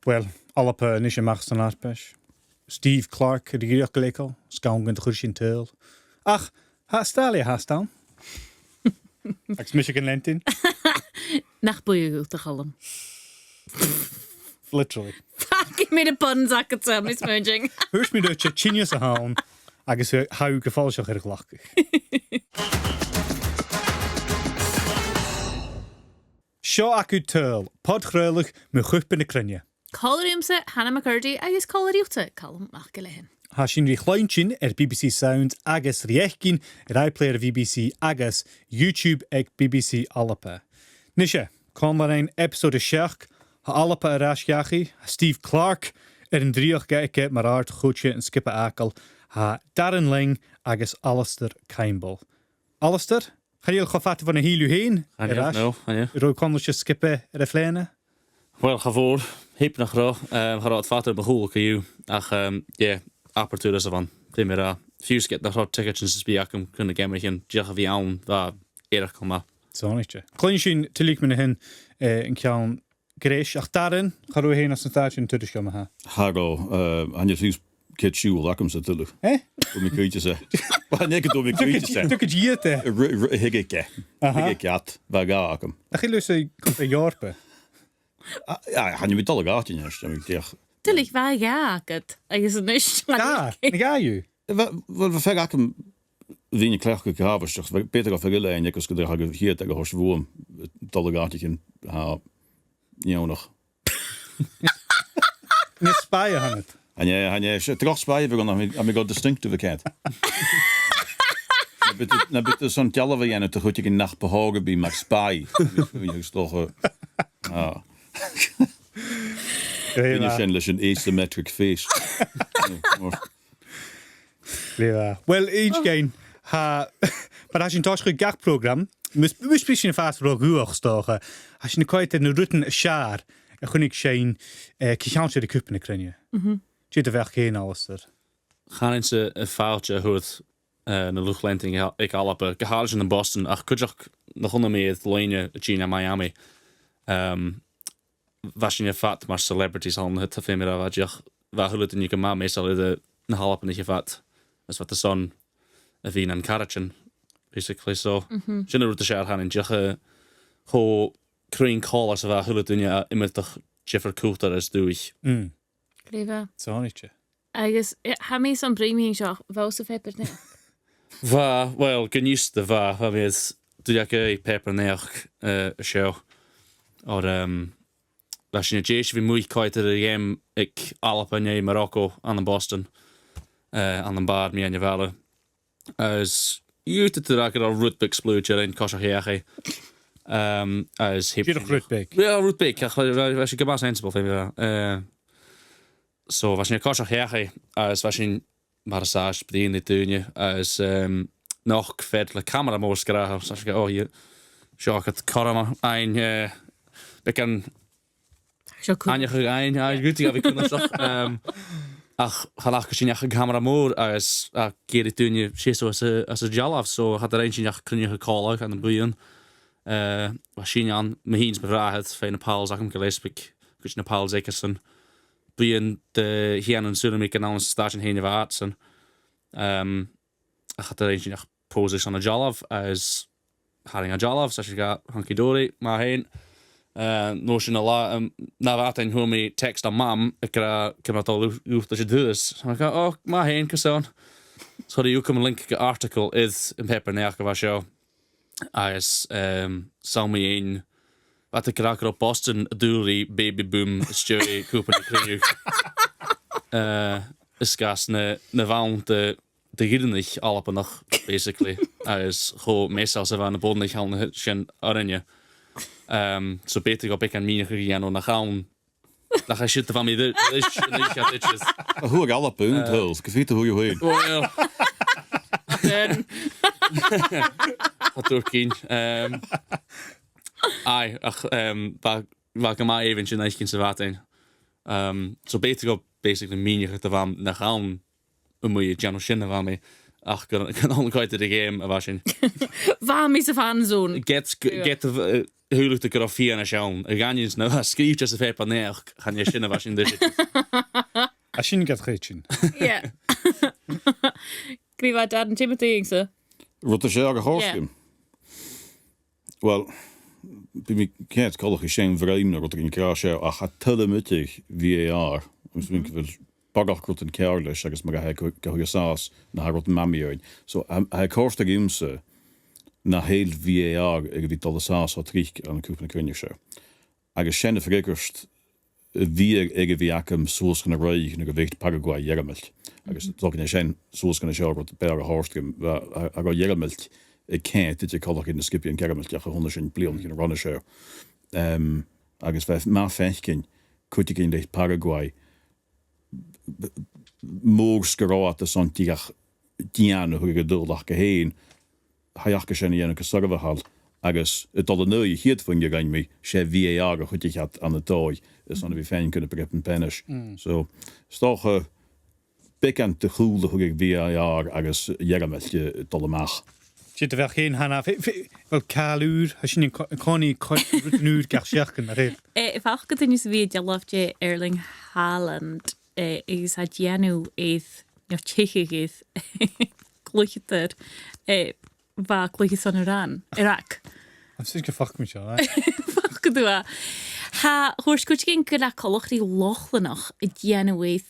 Well, Alpa is a machstan arpesh. Steve Clarke, the Giriaklekel, Scoungent Hushin Tail. Ach, a-staigh hastan. Ach, Michigan Lentin. Nach buiú de Calum. Literally. Fuck me the buns I could tell me smudging. Hús mi dúte tíine sa hán agus how gefáilseach ar glach. Seo acu tail, pod chréilech me chupa na Cruinne. Coloriumsa Hannah McKirdy agus cola-deug Calum MacIlleathain. Ha sin rí chláintin BBC Sound agus riechcin iPlayer BBC agus YouTube ag BBC Alpa. Nisha, kom maar een episode seach, ha Alpa arasjachi, Steve Clarke an drioch geike mar art goedje en skippe akel, ha Darren Laing agus Alasdair Caimbeul. Alasdair, ga je gevatten van een hielu heen? No, ja. Roe kon je skippe refleine? Wel, ga voor. Hip nog ro. Ga het vater behoel ke you. Ach, ja, apertuur is ervan. Primera. Fuse get nog tickets te spiakum kunnen gemmerchen. Jach wie aan waar eerder kom. Zo niet je. Klein zien te liek me hen in kjan Grace. Ach Darren, ga roe heen als een taartje in tussen komen ha. Hago, aan je vlies kit shoe lakum ze tullig. Om ik weet je ze. Maar nee, ik doe ik weet je ze. Tuk het jiete. Higgeke. Higgeke at vagakum. Ach je lust een jarpe. Ja, gaan je met alle gaatje eerst. Ik zeg. Tuurlijk waar ja het. Agus een nish. Ja, ga je. We vergakum wie Clarke gehavers. Beter of vergillen en ik was gedaan hier tegen hoors woon. Alle gaatje in ha. Ja nog. Niet spaaien aan het. En je terug spaaien we gaan dan we got distinctive cat. Nou bitte zo'n tjallen en het goed je in nacht behogen bij maar spaai. Je toch je schijnlijk een asymmetric face. Well, each gain ha, maar als je een tasje gagprogram, moest je een vast roguur stogen. Als je een kwijt in de rutten schaar, en gewoon ik zijn kichantje de Cupa na Cruinne. Zit er wel geen alles er. Gaan eens een foutje hoort een luchtlenting ik al op gehaald in Boston. Ach, kun je ook nog onder meer het lijnen China Miami. Was je vat maar celebrities al het te vinden wat je waar hulp in je kan meestal de een half en je vat. Dat is wat de zon wie een Cairtean basically so. Je moet de schaar gaan in je ho Cruinne callers waar hulp in je immer toch Jeffer Coulter is doe ik. Greva. Zo niet je. Agus ha me some premium show. Wou so pepper ne. Va, wel, geniet de va, met doe je pepper neer show. Or was je een wie moeilijkheid de game ik Alpa in Marokko aan de Boston aan de bar mee aan je vallen. As je te raken al rootbik sploetje in Koshachege. As hip. Je nog rootbik? Ja, rootbik. Was je gebaas sensible van so was je Koshachege as was je massage bedienen dhuinne as nog verder camera moest graag. So je oh je shock het karma een bekan Anja gegaan, ja, goed, ja, we kunnen toch. Ach, halach gezien ja, camera moor als keer toen je zo als een jalaf, zo had er eentje ja kun je gecallen aan de buidhnean. Was je aan me heen bevraagd, van een paal zag hem gelezen, ik kus een paal zeker zijn buidhnean de hier en zullen we kanaal staan heen en waard zijn. Had er eentje ja pose aan een jalaf als haring een jalaf, zoals je gaat hanky dory, maar heen. Notion na wat en hoe me text aan mam ik kan het al hoe dat je dus ik ga oh maar heen kason so die ook een link article is in pepper nerke was jou as saw me in wat ik raak op Boston doelie baby boom story Cupa na Cruinne is gas ne waand de giddelig al op nog basically as go meestal ze van de bodem niet halen schon oranje. So beter op ik aan mij gegaan en dan gaan. Dan ga je shit van mij dit. Hoe ik alle punten huls. Ik weet hoe je heen. Well. Wat doe ik ai, ach, waar ik maar eventjes naar je water. So beter op basically mij te van dan gaan. Moet je Jano Shin van mij. Ach, kan al kwijt de game was in. Waarom is er van zo'n? Get húlacht go fianna seán a ganin na scríte sa fé panéach chan je sinna sin de. A sin gad chéitsin. Yeah. Gheibh dad an Timothy sa. Rut sé a háskim. Well, bí mi kéint callach sé bhreimna rut gin krá sé a cha tulle mutig VAR. Vin bagach grot an ceirles agus mar go sás na rot mamiid. So ha cósta gimse na héil VAR ag bhí dolle sás á trí an cúpna Cuinne se. Agus sénne verrékurst wie ige vi akem soos gan roi go vecht Paraguay jeremelt. Agus togin sé soos gan se wat be hostum a go jeremelt kéint dit je kal in de skipje en kermelt ja 100 blion in runne se. Agus vijf ma fekin kutig in de Paraguay moogs geraat son tiach diane hu geduldag geheen hajakke sé en server hal. Agus het alle nøye hiet van je gain me sé VAR go goed ik had aan de tooi is aan vi fein kunnen begrippen pennis. So stoch bekend te goede hoe ik VAR agus jermeltje tolle mag. Zit er wel geen Hannah wel kaluur als je een koning nuur gar scherken maar het. If I could then be a loved Erling Haaland is a genu is your chickig glúigetar va glúige san Iran Iraq. I'm sick of fuck me so. Fuck do. Ha hoorskoet geen good a colachty lochlenoch a genu is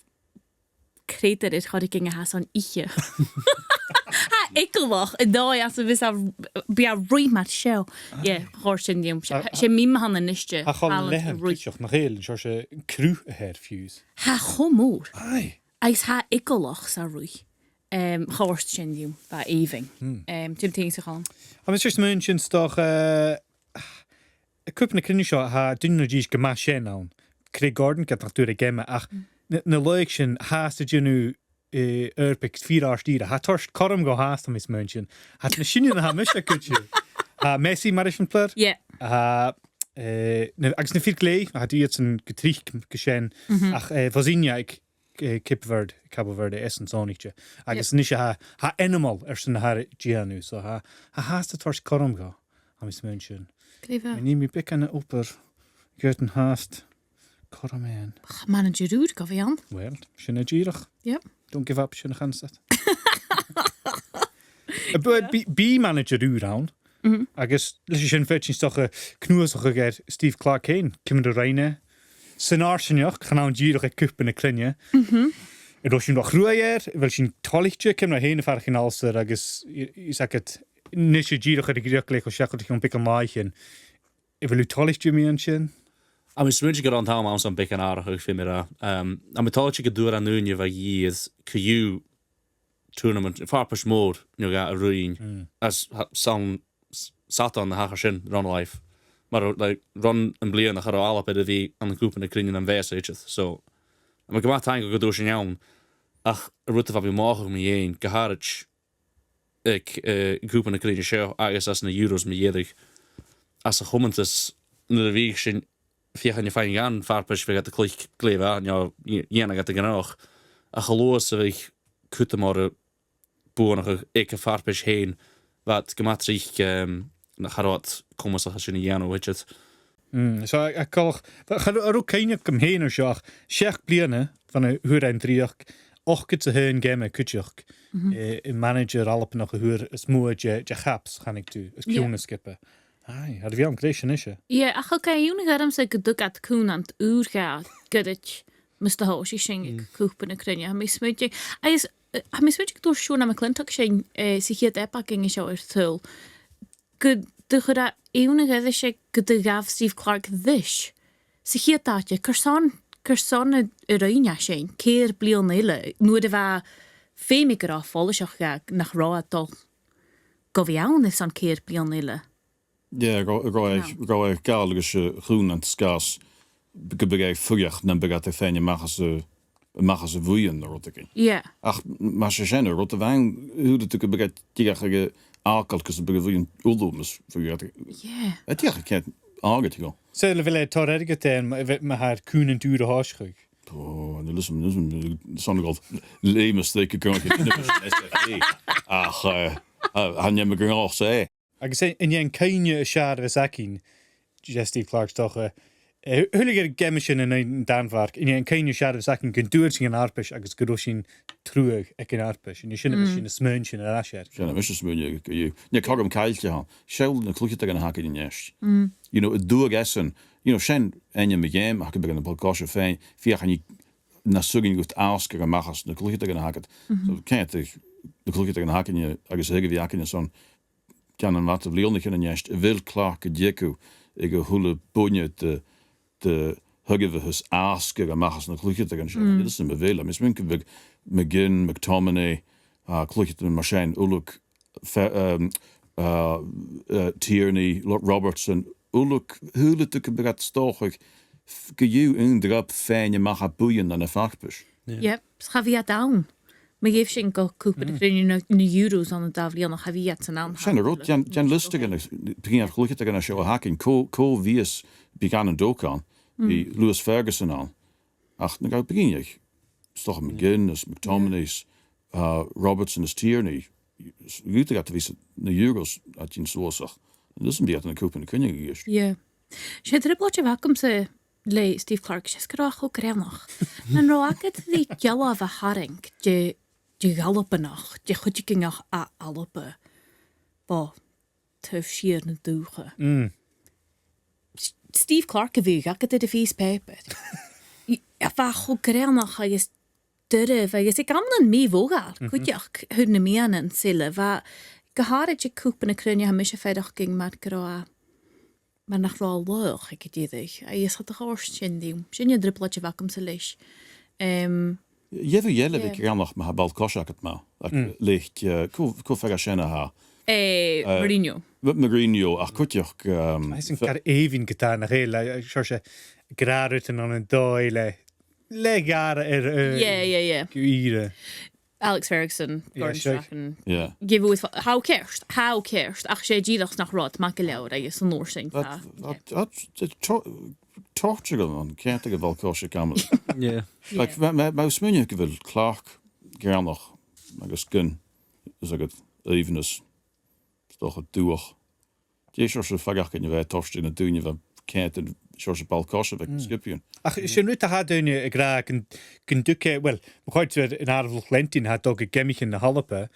kreter is had ik in has on iche. Ha ikkelwach en daai as vis a be a remat show. Yeah, horsin jum. She mim han en nisje. Ha gaan leggen ruitjoch nog heel zoals je cru her fuse. Ha homoor. Ai. Eis ha ikkelwach sa rui. Horst sin jum ba even. Tim ting se gaan. I'm just mentioned toch a couple of Cuinne ha dunne gis gema sé naun. Craig Gordon get natuurlijk gemme ach na lection haast je nu Urpik 4 stiere. Ha torst korm go haast om is mention. Hat na sinne ha mis kutje. Ha Messi marischen player. Yeah. Ha agus na viel klei hat die jetzt een getricht geschehen. Ach Vazinja ik Kipverd, Cabo Verde essen sonigje. Agus nische ha animal ersten haar gianu so ha haast torst korm go. Am is mention. Gheibh. Ni mi pikken opper. Goten haast. Kormen. Manager Ruud go aan. Well, sinna gírach. Yep. Don't give up, sinna chansat. Be manager úrán. Agus leis sin fetsin stoch a knúasach ag Steve Clarke céin, cimid a reine. San arsinneach, chan an gírach ag cúpa na Cruinne. Ro sin noch ruair, vel sin talichtje, cim na héine farch in alser, agus is het nisje gírach ag gríach o seachart chun pic a maichen. Vel u talichtje mi an sin? I'm switching it on time on some big and out of Fimira. I'm a touch you could do it on Nunya by years. Could you tournament far push mode, you got a ruin as some sat on the Hakashin run life. But like run and bliadhna a Alba bit of the on the Cupa and the Cruinne and Vesage. So I'm a good time to go do Shin. Ach, a root of a mach me in Gaharich Cupa and the Cruinne show. I guess that's in the Euros me yedig as a homentus in the week. Fiechan je fein gaan farpes we gat de klik kleva en ja jena gat de genoeg a geloos ik kutte maar boonige ik farpes heen wat gematrich na garot komen ze als je jeno weet het so ik kan er ook geen kom heen of ja zeg bliadhna van een huur en drieach och get ze heen game kutjach een manager alp nog huur is moe je gaps gaan ik doen is kloene skippen. Ai, had vi an gréisi isise? Yeah, ach ga únig am se go dugat cún an úrga godit mis de hoisi sin cúpa na Cruinne. Ha mis smuide dúr siún am a clinach sin si chiad epaking is seo thuil. Go du chud a únig se go de gaf Steve Clarke this. Si chiad dáte, cursan a roiine sin, céir blion ile, nuair a bheit fémig ar á fólaseach nach rá dul. Go bhí ann is an céir blion ile. Ja, go galgus groen en skaas begrijp fucht dan begat de fijn mag ze woeien rottekin. Ja. Ach, maar ze zijn er rotte wijn hoe de tukke begat die akelkes begoeien uldomes fucht. Ja. Het ja gekend aanget go. Zullen we tor ergeten met haar kunen dure haarschug? Oh, nu listen zonder al lemen steken kan ik. Ach, han je me graag zei. Agus in yen kaine a siar ve sakin Steve Clarke toch hulliger gemission in een Danvark in een keine shadow sacken kan duurting an arpish agus godoshin truag ek an arpish and you shouldn't machine a smunch in a rasher. Shanna mis smunne you. Ne Calum Cairtean han. Shell na cluchte gan hakin in nest. You know, do gessen. You know, shen enje me game, hak begin een podcast fein. Via gaan je na sugin gut ask gan machas na cluchte gan haket. So can't de cluchte gan hakin je agus hege vi hakin son. Kan an wat vleonnig in nest. Wil Clarke jeku. Ik hule bonje de hugge hus aske gan machas na cluchte gan shen. Dit is een bevel. Mis minke McGinn, McTominay, cluchte in machine uluk Tierney, Robertson, uluk hule te begat stochig. Geju in drap fijn je mag boeien aan een vakbus. Ja, schaviat down. Maar geef je een Cupa de Cruinne in euros aan het tafel nog schaviat zijn aan. Zijn er ook Jan lustig en begin gelukkig te gaan show haking co vies began een dokan die Lewis Ferguson aan. Ach, dan ga begin je. Stoch McGinn, McTominay's, Robertson, Tierney. Goed gaat te wissen de euros at je zo zag. Dus een beetje een Cupa de Cruinne geweest. Ja. Je het repotje welkom ze le Steve Clarke je skraag ook nog. En roaket die jalla van haring je galop nog. Je goed je ging nog allopen. Bo tuf schier na duge. Steve Clarke wie ga het de vies paper. Ja, va ook nog hij is durf. Hij is ik kan dan mee vogar. Goed je hun mee aan zille. Va geharet je Cupa de Cruinne ha misje verder ging met gra. Maar nach wel leuk, ik het idee. Hij is het gehoord die. Zijn je druppeltje welkom ze lees. Je wil ik gaan nog maar balkosjak het maar. Ligt ko vergashena ha. Mourinho. Wat Mourinho, ach kutjok. Hij is een keer even gedaan, nog heel, zoals je graden aan een doile. Legare Ja. Guire. Alex Ferguson, Gordon Strachan. Ja. Give us how cares. Ach, je giedach nach rot, MacIlleathain, is een noorsing. Torture man, can't ik wel kosje kamer. Yeah. Like my smunje wil Clarke gaan nog. Agus gun. Is het evenness. Toch het duur. Je soort fagach kan je bij torst in het doen je van can't en soort balkosje weg skipje. Ach, is je nu te gaan doen je graag een dukke, wel, we gaan weer een aardig lentin had ook een gemmetje in de halpe.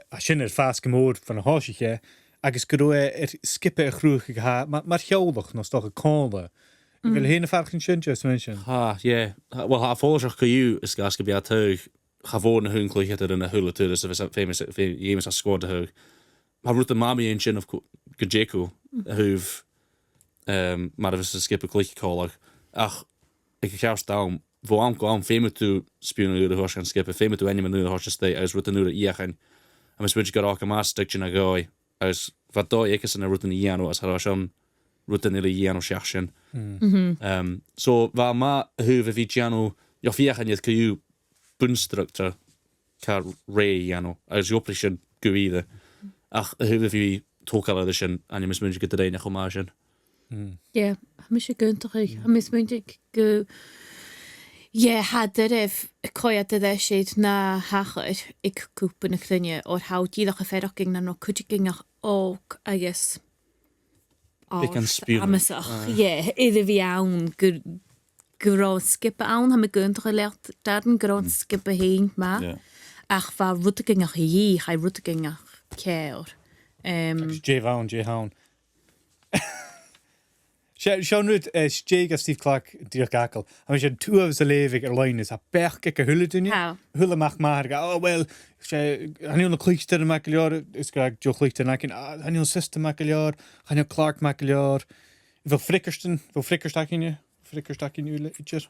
Als je er vast gemoord van een hoosje, agus groe skippen groeg geha, maar geldig nog toch een kolen. Ik wil heen vaak een shintjes mensen. Yeah. Well, haar volger kan je is gas gebied teug. Gewoon een hunkelig het in een hulle toe, dus dat is famous jemes als scoorde heug. Maar route mami in chin of Gheibh hoef. Maar dat is een skippen klikje kolig. Ach, ik ga staan. Voor aan kwam fame toe spionen de horse en skippen. Fame toe any man de horse stay als route nu de iachen. En mijn switch gaat ook een maas stukje naar gooi. Als wat doe ik is een route in Iano als haar schon route in de Iano schachen. So waar ma hoeve Vigiano ja vier gaan je kan je bunstruktur kar ray Iano als je operation goeide. Ach hoeve vi tokala de schon en je mis moet je het erin homagen. Ja, mis je kunt toch ik. Mis moet ik go. Ja, had er koiat de shit na hacher ik Cupa de Cruinne or hout je dat verder ging naar nog kutje ook I guess. Ik kan spelen. Amasach. Ja, ieder wie aan groot skippen aan hebben we kunnen geleerd dat een groot skippen heen maar ach waar routinger hier hij routinger keer. J Hound. Sjou nu Jake Steve Clarke die gakel. Als je two of zijn leven alleen is, perke hulle doen je. Hulle mag maar. Oh well, han een klichter MacIlleathain is graag Joe klichter naken. Han een system MacIlleathain, han een Clarke MacIlleathain. Veel frikkerstak in je. Frikkerstak in je iets.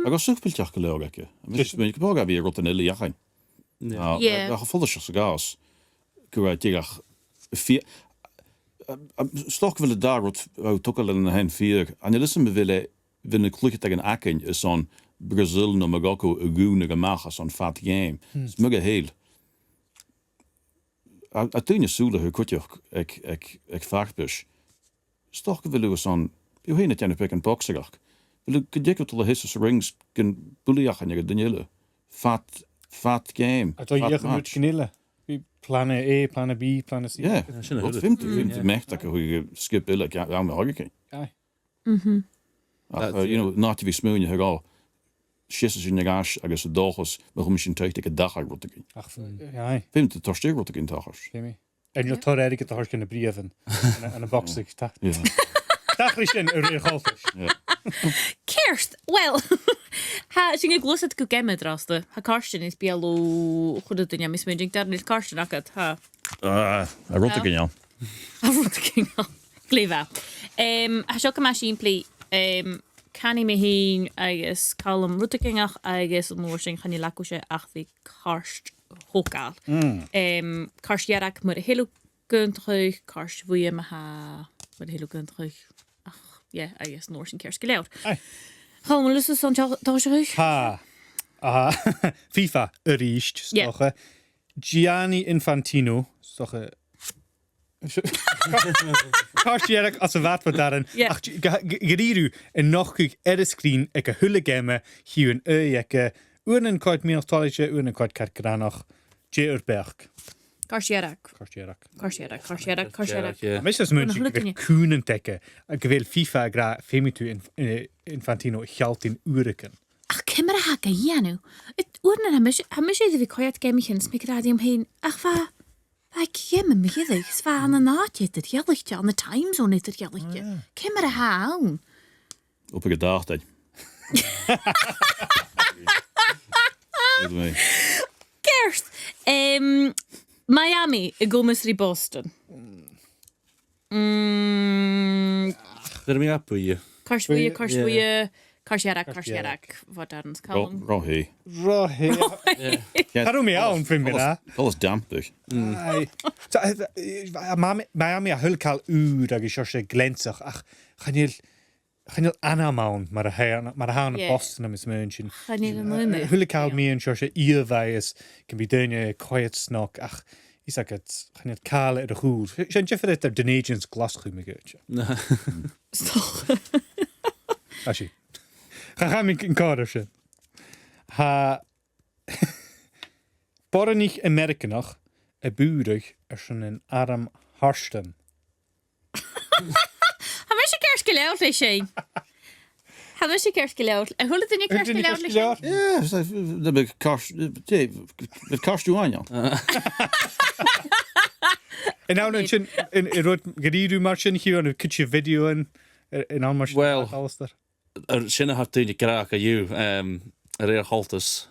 Ik was zoekpeltje gelogen. Dus ben ik wel weer rot in de jachen. Ja. Ja, gevoelde zich gas. Kuwaitigach vier stok willen daar wat toch al een hen vier en je listen willen klikken tegen akken is zo'n Brazil no Marokko goene gemaakt zo'n fat game smugge heel toen je zoele hoe kort je ik vaartbus stok willen zo'n je heen het pik en boxer willen je tot de hisse rings kan buliach en je danielle fat game I thought you moet knillen. Plan A, plan B, plan C. Ja, sinna wat hugget. vind je mecht dat je skip illik aan me haggen. Aye. Not vi smuin her al. Schissen in gas agus a dochas me mis tuit ik dag rot ik. Ach, ja, Vind de torste rot ik in tachas. Jimmy. En je tar erik het hars kunnen brieven en een boxig. Ja. Dag is een regalfish. Kirst, well, ha sin glos go gemme draste. Ha Karsten is bialo chud dunne mis mé dar is Karsten agat ha. Rot ik in ja. Ha king. Gléfa. Ha seo ma sin pli Canny mé hín agus Calum Ruttekinach agus an mórsing chan lacuse ach bhí karst hógáil. Karstjarach mar a héú gunntruch, karst bhuiime me ha mar a héú gunntruch. Ach, ja, agus nórsing kers geléir. Calum lus an táisiúch? Ha. FIFA ríist Ja. stocha. Gianni Infantino stocha. Karstjerk as a wat wat daarin. Ja. Ach, geriru en nog kuk screen ek a hulle gemme hiu en ek unen koit meelstalletje unen koit kerkranach Jeurberg. Karstjarach. Karstjarach, ja. Mis as Unen munch hulle kunen tekke. Ik wil FIFA gra femitu Infantino geld in ureken. Ach, kimmer ha ga janu. Het oornen ha mis vi koiat gemmchen smikradi omheen. Ach, va kimme me giddig. Sva an naatje het jelletje aan de timezone het jelletje. Kimmer ha aan. Op een gedacht dat. Kerst. Miami, Gomisri Boston. Daar ben je. Karsvoeie. Karsjarak. Wat daar ons kalm. Rohe. Waarom je aan vind me Alles dampig. Miami a hulkal uur dat je glenzig. Ach, gaan je aanmaun, maar haan Ja. Boston am is München. Gaan je dan nooit meer? Hulkal me en sjosje ierwijs kan be dunne quiet snok. Ach, ik zeg het, gaan je kale de goed. Zijn je voor het de Nagins glasgoed me geurtje. Als je. Ga me in kadertje. Ha. Borrenich Amerika nog. A buurig er schon een arm harsten. Ha mis je kerst geluid, is je? Ha mis je kerst geluid? En hoe het in je kerst geluid? Ja, dat ben ik kast. Het kast je aan, ja. En nou in rood geridu marchen hier een kutje video in almars Wel. alles daar. Sinne had toen je kraak aan you, rear haltes.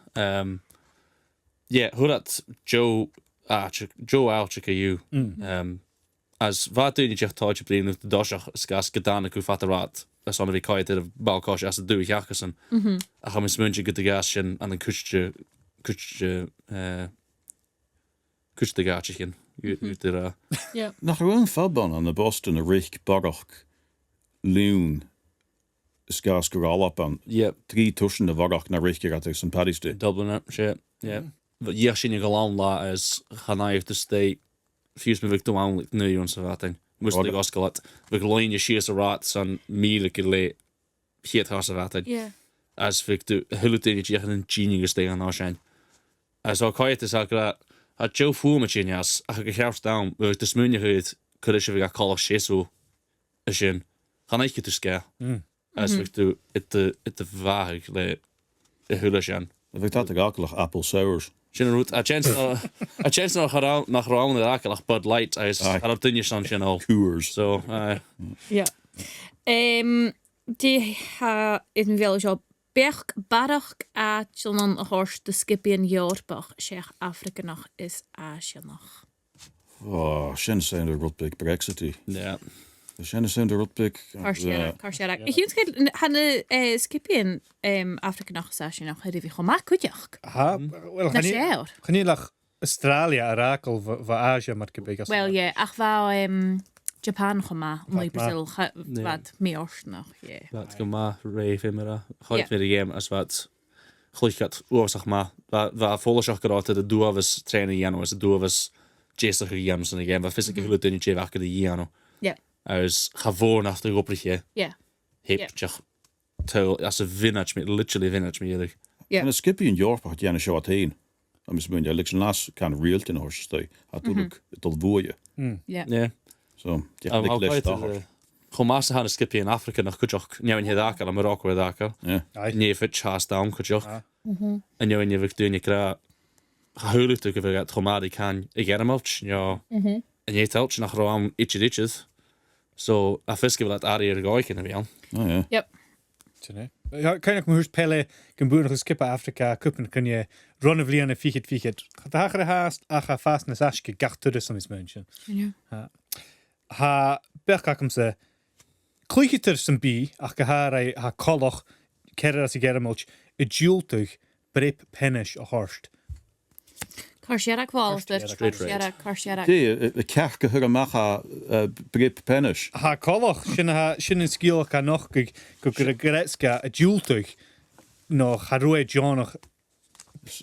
Ja, hoe dat Joe Alchik aan you. As wat toen je zegt taartje brengen de dashach skas gedaan ik vat de raad. Dat is we kwijt de balkosh as de doe jakkesen. Ik ga mijn smuntje get de gasje en dan kustje de gaatje uit de Ja. Nach gewoon fabban aan de Boston een richt barach loon. Skas goralap aan. ja. 3 tussen de warach naar richt gaat zijn paddies de. Dublin, shit, yeah. Wat hier zie je gelaan la is gaan naar de state. Fuse me victim aan nu en zo wat ding. Moest ik oscalat. We geloin je sheers rats en meerlijke le. Hit has wat ding. Ja. As victor hele ding je een genius ding aan zijn. As ook kwijt is ook dat had Joe voor met genius. Ach ik herfst down. We de smunje het. Kunnen je weer call shiso. As in. Gaan ik je te scare. As victor het de vaag le. De hele zijn. Dat weet dat ik akelig apple sours. Root, a chance nog nach round de Bud Light is op dunne san Coors. So Ja. Die ha in wel zo berg barach a zo'n horst de skipien jaarbach zeg Afrika nog is Azië nog. Oh, Shen zijn de rotpik Brexity. yeah. Shen zijn de rotpik. Karsjarak. Ik hield han skipien Afrika nog Azië nog het wie gemaakt kutjach. Ha, wel gaan je lag Australia rakel voor Azië maar ik Wel ja, ach wou Japan gemaakt, maar Brazil wat meer nog. Ja. Dat kan maar rave immer. Gaat weer de game as wat gelukkig had oorzaak maar waar volle zag geraakt de doel was trainen Jano is de doel was Jason Williams in de game waar fysieke hulp in je werken de Jano. Ja. Als gewoon achter opretje. Ja. Hip just tel as a vintage met literally vintage me. Ja. En een skipje in York had Janne show heen. mis mynd lik las kan reelt in horste hat dul buje. Yeah. So Chomas han skipi in Africa nach kujoch newn hedaka na Morocco hedaka. Ne fit chas down kujoch. En newn je dhuinne kra hulu tu ge tromadi kan igermolch ja. En je telch nach ram itches. So a fiske dat area goiken avian. Oh yeah. Yep. Ja, kan ik me hús pelle kan boer nog skippen Afrika kuppen kan je runne vliene fichead. Gaat hager haast a fast na saske gartude som is münchen. Ja. Ha berkakum se Cluicheter some bi ach gahar ha coloch kerra as germolch a jultug brip penish a horst. Carsierak Alasdair Carsierak. Die kerke hu macha brip penish. Ha coloch sin skiel ka noch go gretska a jultug no harue jonach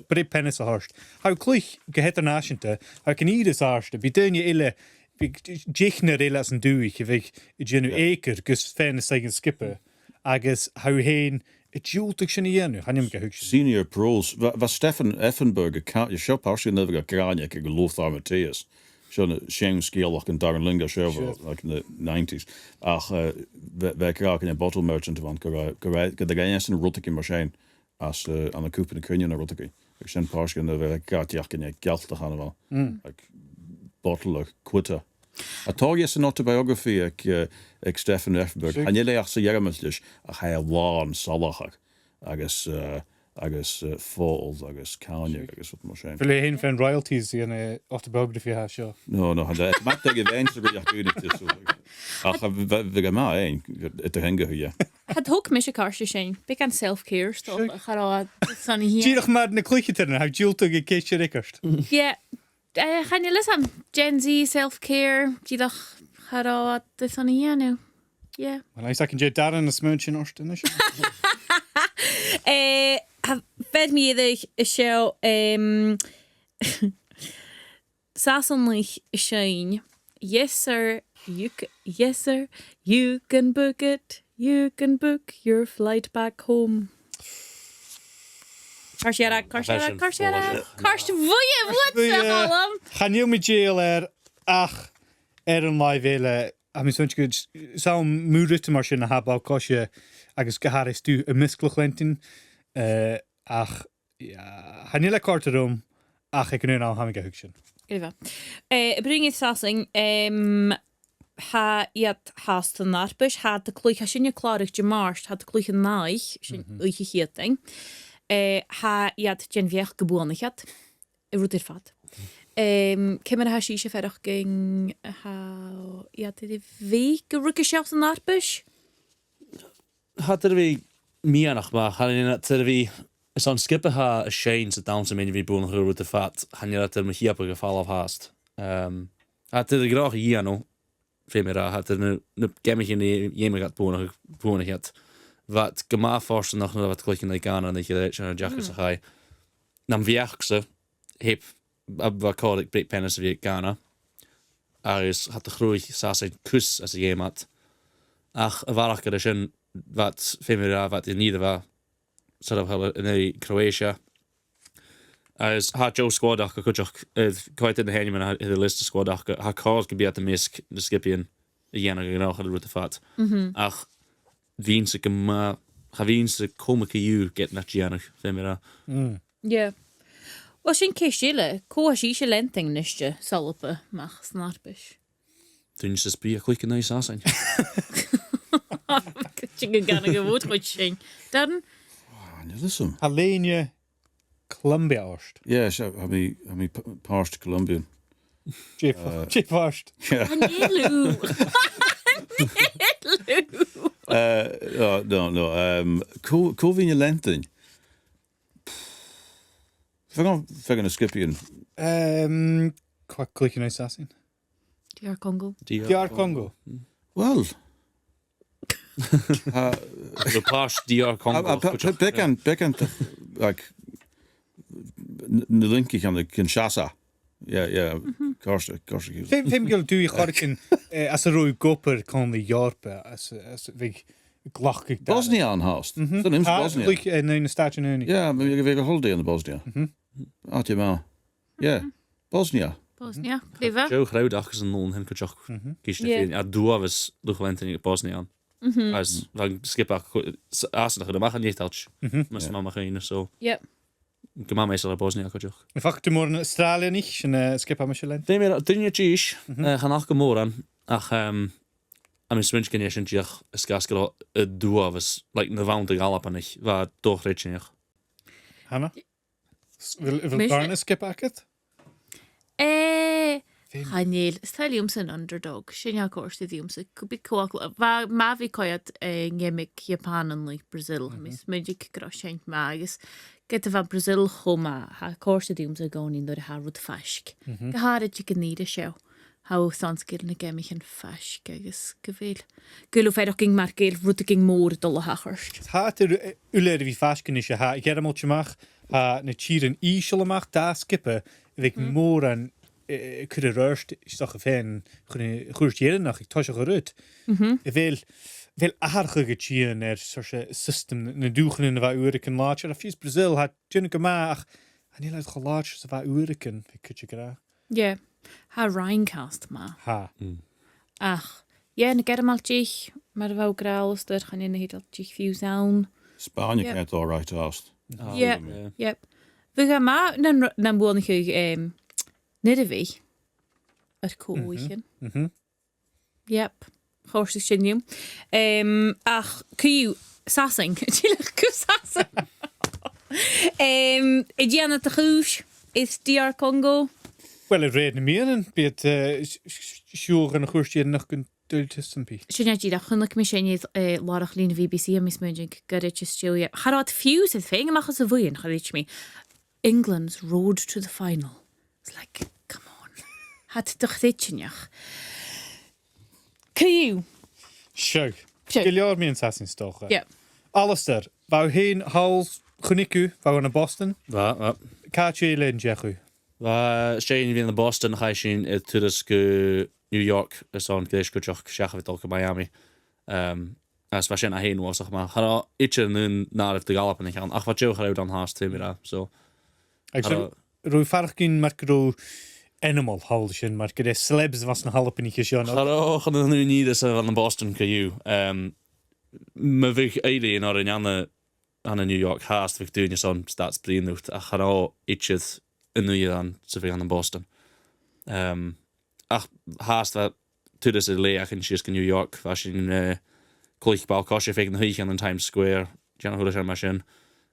brip penis a horst. How cluich geheter nashente ha kan ides arste bi dunje ille Jichner elas an duich if genu eker gus fen segen skippe agus how hein it jultig sin yenu hanim ge hug Senior pros was Stefan Effenberg count your shop actually never got grania ke Lothar Matthias. Schon shame scale and Darren Laing show like in the 90s. Ach we kraken in bottle merchant van get the guys in rotikin machine as aan de Cupa in Cruinne na rotiki. Ik sen parsken de gat jakken geld te gaan wel. Like bottle of quota. A tog yes an autobiography ek Stefan Effenberg. And je leach se jermeslich a ha waan salachach agus falls agus Kanye agus wat mar shame. Vil hin fan royalties in a autobiography ha show. No, had mat events ach vi ma ein et henge hier. Het ook mis Carsje zijn. Big aan self-care stop. Ga sunny hier. Gierach maar na cluicheter ha jultig ge keetje rikkerst. Ja. Gaan je listen? Gen Z self-care. Gierach ga de sunny hier nu. Ja. Well, I can jet Darren as münchen orsten is. Fed me a show Sasainn Choin. Yes sir, you can book it. You can book your flight back home. Carsierak. What the Gaan je met jail ach een live hele I mean so good some moeder mar sin ha kosje agus gehar stu a misklochlentin ach ja hanile karterum ach ik nu nou ha me gehuction. Eva. Bring it Sasainn ha iad haast an narbush had de clúich ha sinne klárig de marst had de clúich an naich sin uige heating ha iad gen viech geboornigat rútir fat Kimmer ha síse ferach ging ha iad de week rukke sjálfs an narbush Had vi mianach ma han vi is an skippe ha a Shane se down sem vi boen ru de fat han je dat me hier geval af haast had de graag no Femera had nu gemmich in jeme gat boen het wat gema forsten noch wat klikken ik aan en dat je een jacket ga nam viachse heb wat call ik break pennis wie Ghana is had de groei Sasainn kus as jemat ach warach er sin wat Femera wat in nieder war sort of in Croatia as ha Joe squadach kujoch quite in the henman had the list of squadach ha cause could be at the misk the skipian again genau had with the fat ach vinse gema ha vinse komike you get na gianach Femera yeah was sin keile ko síse lenting niste salpe mach snarbish Dun se spi a quick nice Sasainn gan gewoed goed sin dan Listen. Alenia Columbia orst. Yes, I mean parsed Colombian. Chip orst. Hanelu. No. Covin je lenting. We're gonna skip you. Qua klikken uit Sasainn. DR Congo. DR Congo. Well. The posh DR Congo Bekan like Nilinkich aan de Kinshasa. Yeah. Karst. Fem gil doe je garkin as a roi gopper kan de Jorpe as vig glachig Bosnia aan haast. Bosnia. In de Staaten Unie. Ja, maar je weer een holiday in de Bosnia. Áte má. Yeah. Bosnia. Bosnia, Gheibh. Joe Dreuchd agus an nón hen goach giste féin a dúhas luchlentin Bosnian. As van skipach as nach amach an nítalch mas má chéine so. Yep. Go má mééis a Bosnia goach. Na fachú mór in Austrrália ní sin skipa me se lein. Dé mé dunne tíis gan nach go mór an ach am swinscinné sin tíach is gas go a dúhas le na bhaanta galpanich bheit dochréitneach. Hannah? Vil barna skipa agat? Hannéil, stáiliúm san underdog, sin cóirsta dúmsa, cúbí cóach, má bhí coiad ngéimic Japanan le Brazil, mis muidig gra seint má agus get a bheit Brazil chomá, ha cóirsta dúmsa gáín do a rud feisc. Goháid tu go níide seo, ha sanscil na géimiich an feisc agus go bhfuil. Gulú féidir ging mar géil rud ging mór dul a hachirst. Tá uléir bhí feiscin is ha gearmolteach na tír an ísisiach dá skippe bheith mór an chur röst stocha féin chuirtían nach ag tá go rud. Bhil aharcha go tían system na dúchan in bheith uiricin láir a fís Brazil hat duna go máach a ní leid choláir sa bheith uiricin chu go. Yeah, ha Rhincast má. Ha. Ach, na germaltíich mar a bhah Alasdair chan ina héad tíich fiú saon. Spáine kent áráit ást. Yep. Bhí ga má na bhna chu nid a bhí ar cóichen. Yep, chóirsa sinnium. Ach, cú Sasainn, tílech cú Sasainn. I dhéanana a chúis is DR Congo. Well, réad na míanaan bíad siúr an chuirtíad nach gon dúilte sampí. Sinna díad a chunach mé sinad lárach lína BBC a mis muidig goid Australia. Charád fiús is féin amachchas a bhuiin, charíit mí. England's road to the final. It's like, come on. Had doch ditchenach. Cú. Seo. Go leor míon Sasainn stocha. Yeah. Alasdair, bhá héin háls chunicú bhá na Boston. Va. Cá sé len dechu. Va sé hí na Boston cha sin i turas go New York is an géis goteach seachah go Miami. As bheit sin a héin wasach má. Chará ite nun ná de galpan an ach wat Joe raibh an háas tíimra so. Rwy farcin mar go animal háil sin mar go slebs was na halpaníe seán. Chará chan nu ní an an Boston goú. Ma bhíh éile in ar an New York háast bhíh dúine son statsbríúcht a chará itid in nu an sa bhí an Boston. Ach háast tudas a léach in sios go New York bheit sin clíchbá cosise fé na híich an Times Square Jean thuúla sé mar sin.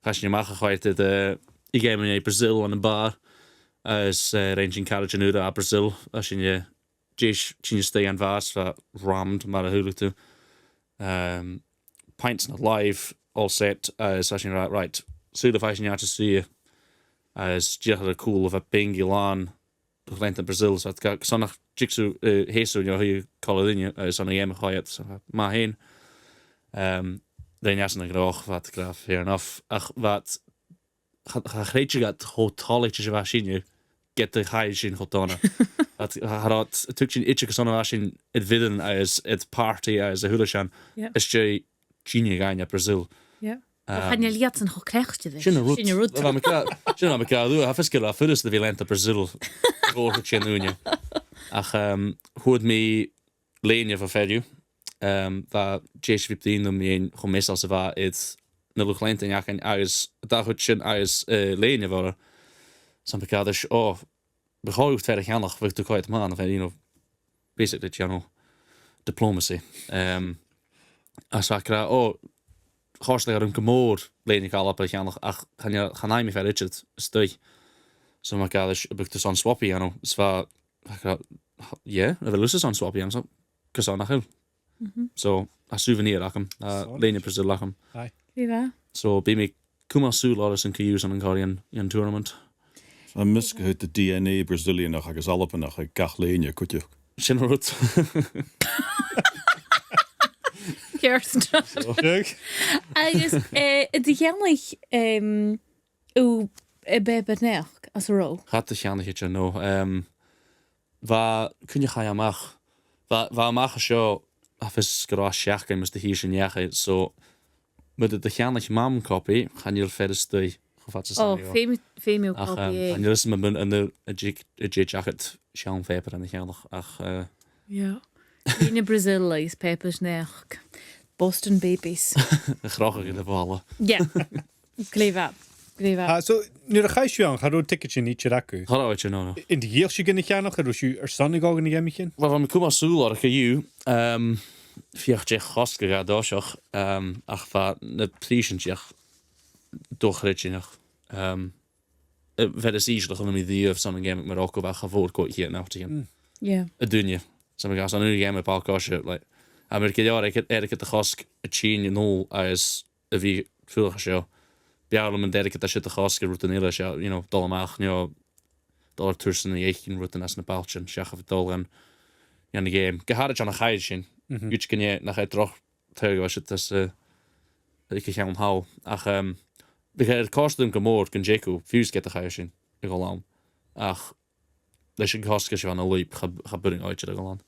Cha sin amach a chuirte I game Brazil an a bar as ranging carriage a Brazil a sin stay an vas rammed mar a hula tú. Pints not live all set as right. So the fashion to see as a cool of a bingy lawn length in Brazil so got son of jigsaw hesu who cola-deug as on a game quiet so ma hen. Then jassen groch wat graf fair enough ach wat chréitse gat hótálaite se bheit sinniu get de chaid sin chotána. Tu sin itse go sanna sin it vidan as it party as a hula sean is sé Gine gaine Brazil. Chan liaad an chocrechte Sinna rút. Sinna me caú a fiscil a fudas de bhí lenta Brazil ócha sin úne. Ach chuad mí léine fa féidir Tá dééis viptíín mé chum mé sa bheit it na luchleinte ach agus da chud sin agus léine war san bekaders beáúcht verder cheannach bfu tú coit man basically diplomacy as ra hásle ar an gomór lénig all cheannach ach chanéimi ver Richard stoi so ma gaders bucht an swappi an swa a lu an swappi an cos an nach so a souvenir acham léine Brazil lacham so be me kuma sú lá an use an Cairtean an tournament. A mis go de DNA Brazilian nach agus alpan nach gach léine kuteach. Sin rut. Agus de cheannaich ó bebeneach as ró. Hat cheannach nó kunje cha amach amach seo a fis gorá seach mus de hí sin jacha so mu de cheannach mam copy chan il fer stoi fat Oh, female ach copy. an is man an a jacket sean paper an cheannach ach Ja. In Brazil is papers nach Boston babies. a chroch in de bhla. Ja. Gleef up. So nuair a chaisú an charú ticket sin ní acu. Harráid no. In de dhéal si gannne cheannach a rúisiú ar sannig ágan na gchéimiicin? Well van cuma súla a chu fiocht je chosca ga dáiseach ach fa na prísinteach dochréitinach ver is íslech an mi díomh san géime mar ook bheit chafór go hé nachtíon. Ja. A dhuinne sam gas an géime pááise le Amer jaar ik a chosk a tíine nó as a bhí fucha seo. Bearlam an dedicat a si a chosca rutanile se dolamach dá tusan na écinn rutan as na baltin seach a dul an na géim. Gehad an a chaid sin gut gnne nach droch tuga se ik chean há ach de kostum gomór gon Jacob fiús get a chaid sin I go lá ach leis sin cosca se an a leip cha buring áite a go lá.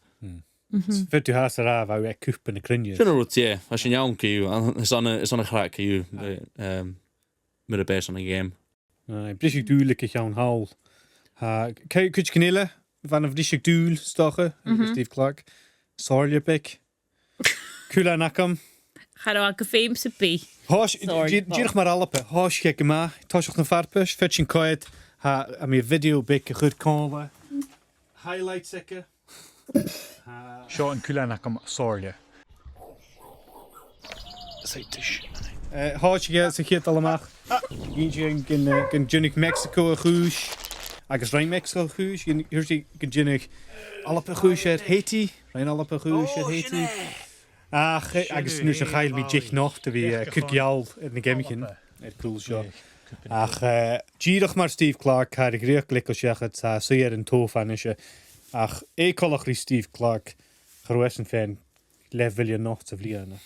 Fer tú has a bh ag cúpa na crinne. Sin ruté a sin jaam kiú is an a chra kiú mit a bes an a géim. Brisig dúlik ich an haal. Kuit knille van of disig dúl stoche Steve Clarke. Sorlebek. Kula nakam. Ga a go féim se bí. Dích mar alpe. Hás ge ma. Táach na farpus. Fetsin coid ha a mé video bik a chud cále. Highlight seke. Seo an cúla nakam sorle. Seitis. Hás ge sa chéad alamach. Gin ginnig Mexico a chúis. Agus rein Mexico a chúis. Gin ginnig alpe chúis ar Haiti. Rein alpe chúis ar Haiti. Ach, agus nu a chail mi dich noch a bhí cúgeall in na gemichen. Cool seo. Ach, díirech mar Steve Clarke har ag réoch lik o seachad sa suir an tófanise. Ach, colach rí Steve Clarke charwessen féin le vilja noch a bbliana.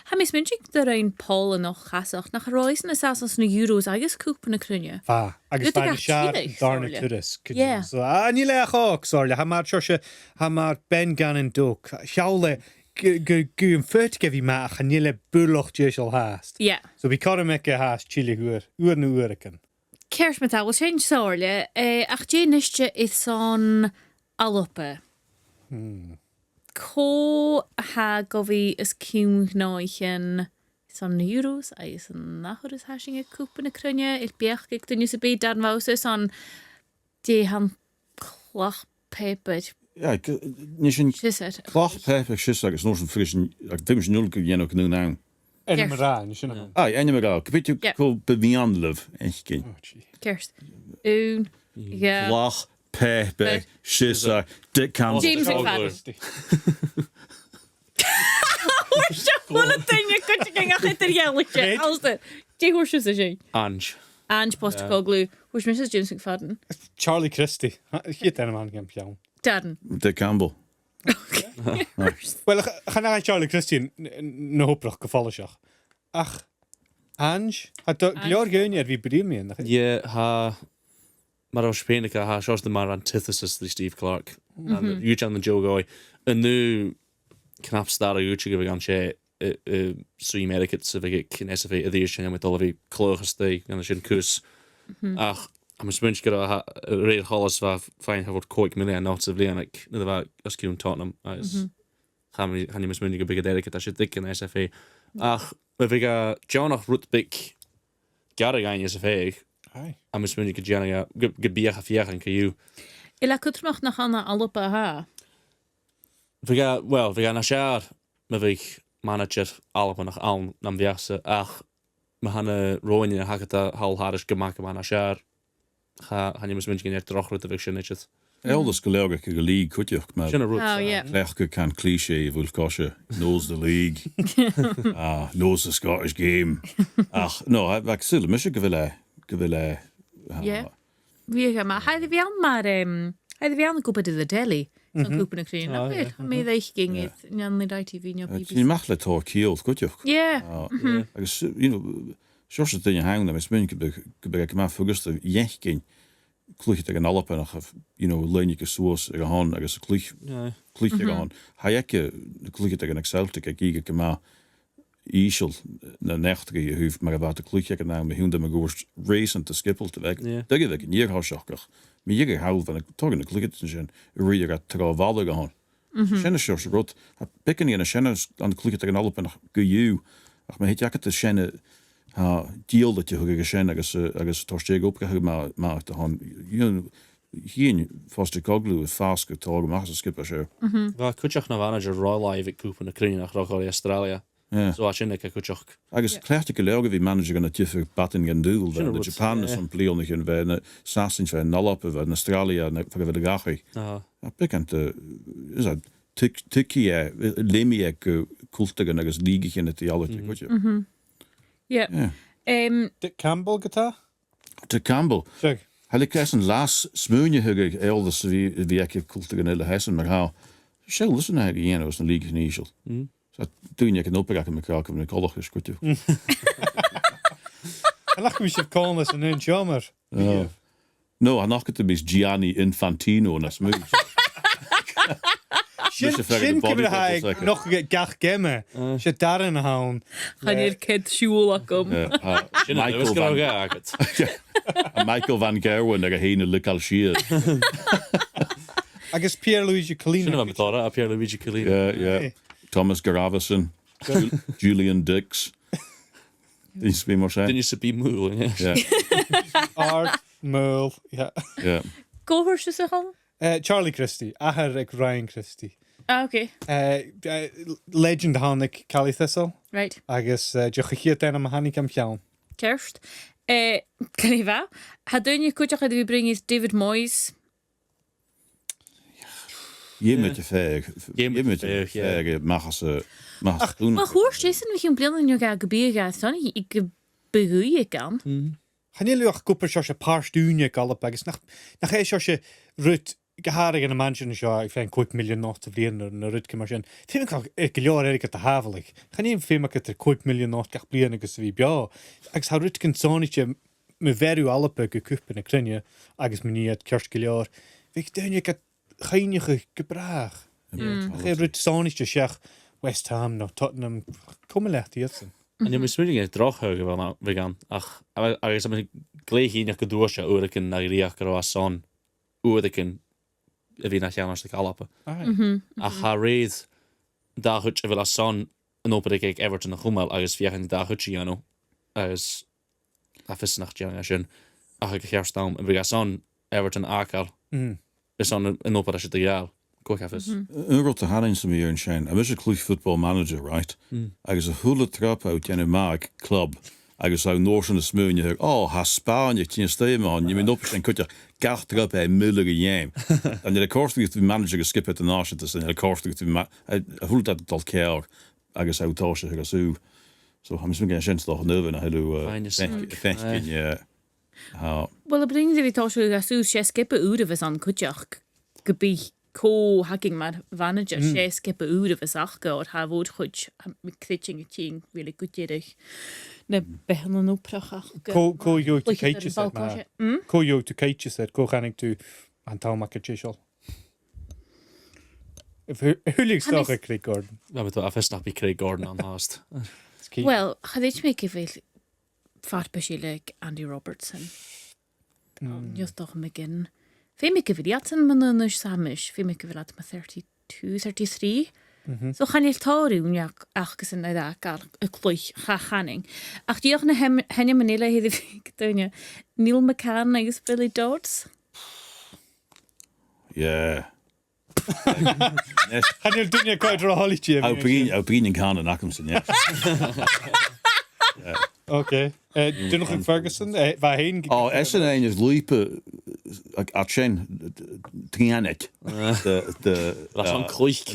Ha mis min de rein Paul noch chasach nach roiisen is as na euros agus Cupa na Cruinne. Fa, agus Good fa to sear get darna sorle. turis. Yeah. So, ní le achok, sorle. Ha mar se, ha mar ben gan an duk. Siaule, gu an fyrt gefi ma a chanile burloch jesel haast. Ja. So vi kar me a haast chili huur. Uur na uuriken. Kers met al sein sorle. Ach je nisje is son alloppe. Có ha gofi is ciúm náichen son euros a is an nachhor is hashing a Cupa na Cruinne il beach ag dyn sa byd darn faws on de han cloch pepet. Ja, ní sin Sisset. cloch pepe si agus nó frisin ag dim nul go dhéanú nú ná. En ra, ní sinna. Ai, einine mar gopiú go bevíanleh eich cin. Kers. Un. Ja. Cloch pepe si Dick Campbell. James McFadden. Wat een ding, je kunt je gang achter de jelletje. Als de. Die horsjes is je. Ange. Ange Postacoglu. Hoors Mrs. James McFadden. Charlie Christie. Giet en man gaan pion. Darren. Dick Campbell. Wel, ga naar Charlie Christie na hoprach gevallen seach. Ach, Ange, had glor geun er wie bedien. Je ha mar á Spénica ha seos de mar antithesis the Steve Clarke. And you an the Joe Goy. A nu knap star a YouTube gan sé sui medicate so vi kin SFA a dhí met all vi clochas dé gan sin kus. Ach, am smunch go a réad hollas va fein ha coic million not of Leonic na va as kiún Tottenham as han mis munnig go big dedicate a sé dik in SFA. Ach, vi ga Johnach Rutbik gar gain SFA. Am mis munnig go Jana gebíach a fiach an KU. Ila kutrmach nach Hannah alloppe ha. Vi ga na sear me vi manager alpa nach an nam viase ach me hanne roin ha a hal haris gemak man na sear han je mis min er drochlet vi sin net. Elders go leige go lí cuiteocht me. Oh, yeah. Lechke can cliché bhfuil cose knows the league. Knows the Scottish game. Ach, no, ag sile mis go bhfuil Yeah. Wie ga maar. Hij de aan maar hij de aan Cupa de Delhi. Zo'n Cupa na Cruinne. Nou weer. Me dat ging het. Jan de ITV niet op Ní BBC. mach le tá cíal cuiteocht. Ja. Agus seirse duine hang mis mun go be má fugusta dhéich cin cluiche ag an alpa nach leine go suas ag a há agus cluiche ag an. Haike cluiche ag an Exceltic ag ige go má ísisiil na nechtaí a thuh mar a bheit a clúiche an ná húnda a gúst rééisan a skippelte bheith duige bheith níorthseachach. Mi dhé heh an tugan na clúiche sin riidir a trá bhla go hán. Sinne seo se rud a picin í na sinne an clúiche an alpa nach go dú ach ma héideachcha a sinne díalda tú go sin agus tosté opgathe má a hán hín fáste coglú fás go tá amach a skippa se. Bá cuteach na manager ráláh Cupa na Cruinne nach roáí Australia. So sinna cuteach. Agus cléirte go lega bhí manager gan na tífa batin gan dúil na Japan an blianach an bheith na Sasainn fé nalapa bheith na Australia na bheith a gachaí. A picanta is a tuki lémi go cultagan agus lígichin at theology, could you? Yeah. Dick Campbell gata? To Campbell. Sure. Helle kressen las smuunje hugge elders wie ek cultagan ille hessen, maar how shell listen na hege was een lígich níisiil. So toen je kan opgeraken met elkaar met een college, could you? I like we should call this an jammer. No, I knock it to be Gianni Infantino na smuun. Sin cymryd haig noch gach gemme. Se Darren hawn. Gaan hier kid siúla gom. Michael van Gerwen ag a héine lical siad. Agus Pierre-Luigi Collina. Sinna betára a Pierre-Luigi Collina. Yeah. Thomas Garavison, Julian Dix. Is bí mar sé. Dyn ni sy bí múl, Art, Merle, yeah. Gohor se se hon? Charlie Christie, ahar ag Ryan Christie. Okay. Legend hannig Cali Thistle. Right. Agus Keepy-uppies am hannig am fiawn. Kerst. Kan i fa? Ha dyn cwtioch ydw i bringis David Moyes. Je met je feig. Je met je feig. Mag ze doen. Maar hoor, Jason, we gaan blinden nu gaan gebeuren. Sonny, ik begoeie kan. Gaan jullie ook kopen zoals je paar stuurje kalp agus nach hij zoals je rut geharig in een mansion zo ik vind kwik miljoen nog te vliegen naar rut kemer. Vind ik ook ik jaar eigenlijk te havelig. Gaan je film ik het kwik miljoen nog te vliegen agus wie ja. Ik zou rut kan zonnetje me veru alpe gekopen in Cruinne agus me niet het kerstgeljaar. Wie doen je het geinige gebraag. Geen rut zonnetje zeg West Ham nog Tottenham komen legt jetzt. En je moet smulling drochhuigen van vegan. Ach, agus am gleich nach gedurse oorken na riach go son oorken vi nach janas de kalappe. Ach ha reid da hutje vil a son an op ik Everton nach Hummel agus viechen da hutje jano agus a fis nach jana sin ach ik herstam en vi son Everton akal is on an op de jaal. Got to Hannah McKirdy and Shane. I was a clue football manager, right? I was a hula trap out in a mag club. I was out north in the smoon. You hear, oh, ha Spanje, can you stay on? You mean up and cut your gacht trap a mullige yam. And then of course we have to be manager to skip it and arch it. And of course we have to be a hula that dal care. I guess out tosh I so. So I'm just making a chance to know when I do. Thank you. Well, bring the tosh to skip out of us on kutjach. Gebi. Co-hacking maar manager sé skippe uur of achge or ha woord goed met kritching ting really goed jedig ne beginnen opprach co yo to cages co yo to cages that co gaan ik to aan taobh chichel if hulig toch ik Craig Gordon we hebben het snap ik Craig Gordon aan haast well ga dit make veel vaartbesielig Andy Robertson just toch begin Fim ik vidiaten man nus samish, fim ik vilat ma 32, 33. So gaan je tauren ja achges in da kar kloich ganing. Ach die ook na henne manila he de doen Neil McCann is Billy Dodds. Yeah. Gaan je doen je kwijt rolletje. I'll be in Canada Nackhamson, yeah. Okay. Doe nog een Ferguson. Waarheen? Oh, Essen is liepen. At Chen, Trianet. Dat is een kloich.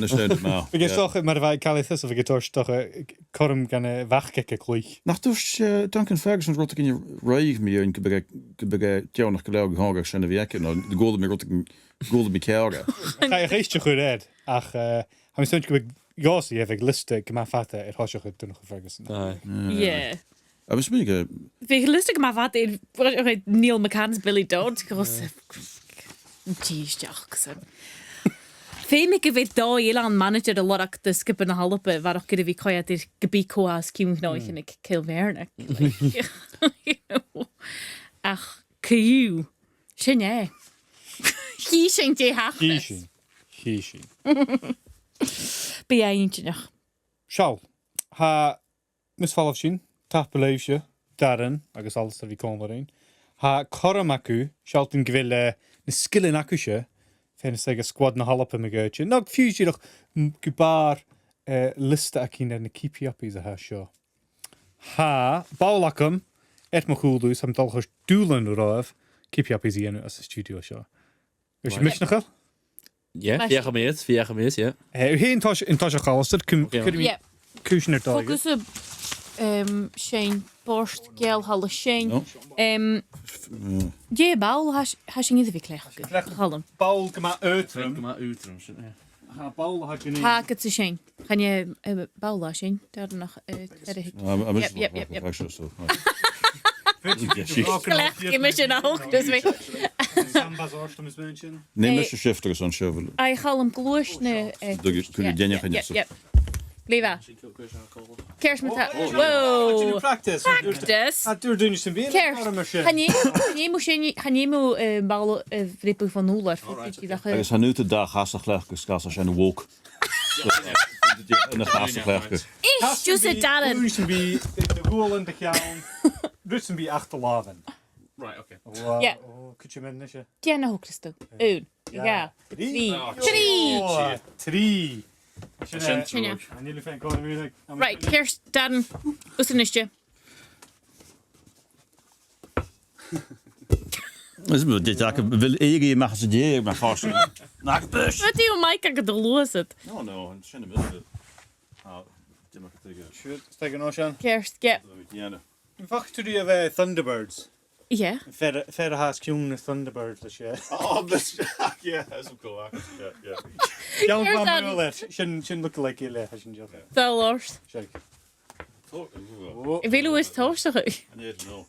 Ik is toch, maar wij kallen het of ik het toch korm gaan wegkijken kloich. Nach dus Duncan Ferguson rot ik in je reig meer en gebege jou nog gelauw gehangen zijn de werken. De golden meer rot ik golden bekeren. Ga je geestje goed uit. Ach, hij stond ik ja, zie heb ik liste, maar vatten het was je goed toen nog Ferguson. Yeah. I was speaking. Vind lustig maar wat in Neil McCann's Billy Dodds grosse. Jeez, jachsen. Féimi go bhfuil dá éile an manager a lorach de skip na halpa bharach go bhí coiad ir gobí coás ciúmnáich in Kilmerne. Ach, cú. Sin é. Hí sin dé haach. Hí sin. Bí aontinach. Seall, ha mis fallh sin, tapbeléifse, Darren agus Alasdair Caimbeul. Ha choram acu, sealt yn gyfil na skillin acu se, fen seg a squad na halapa me gautje. Nog fusirach gubar lista acin na Keepy-uppies a ha seo. Ha, baulacum, ma chwldwys am dalchos dúlan roif, Keepy-uppies I enw as y studio seo. Ys y misnachal? Ja, vier gemees, ja. Hyn tas a Alasdair, cwysyn yr dag. Focus op Shane borst gel halle Shane. Je baul has sin iddi vi klech. Hallum. Baul gyma uitrum. Ha baul ha gynnu. Ha get se Shane. Kan je baul a Shane? Daar nog Yep. Klech gemission ook dus we. Sambas orstum is mention. Neem eens je shifter zo'n shovel. Ai hallum gloosne. Kun je denje gaan je. Leva. Kers met haar. Wow. Practice. Ha duur doen je zijn been. Kers. Gaan je moet bal vrippen van nul af. Er is nu de dag hastig leggen, als als je een walk. En dan hastig leggen. Is just a Darren. Russen bij de goalen de gaan. Russen bij achterlaven. Right, okay. Ja. Kun je met nisje? Tiana ho Christo. Eén. Ja. Drie. Right, Kers, Darren. Oestenistje. Dit wil je mag ze die maar vast. Naar bus. Wat die Mike kan los het. No, een schöne middag. Ah, dit mag ik tegen. Sure, steken Ocean. Kers, ja. Wacht to die Thunderbirds. Ja. Verder haast Cuinne Thunderbirds dus ja. Oh, ja, dat is ook cool. Ja. Jan kwam wel eens. Shin look like you has in job. Zo lors. Check. Ik wil hoe is het hoogste. Nee, no.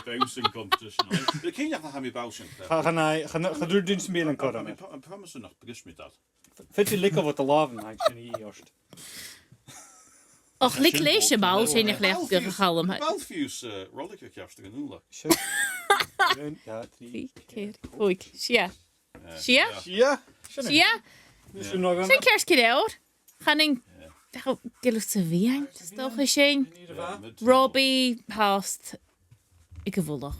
Bouncing competition. Ik ken je van hem bouncing. Ga door dienst meer en korren. Ik promise nog begis met dat. Vind je lekker wat te laven eigenlijk in eerst. Och, lik lees je bal, zijn je gelijk gegaan. Wel views rollercoaster kersten genoeg. Ja, 3 keer. Oei, sia. Ja. Sia? Zijn kerstkeer hoor. Gaan in. Geloof ze wie aan? Dat is toch een zijn. Robbie haast. Ik gevoel nog.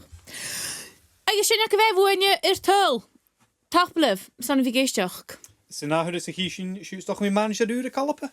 Ik zijn ik wij woonje er tul. Tagblev. Zijn we geestjach. Ze na hoe de zich hier toch meer manager duren kalpen.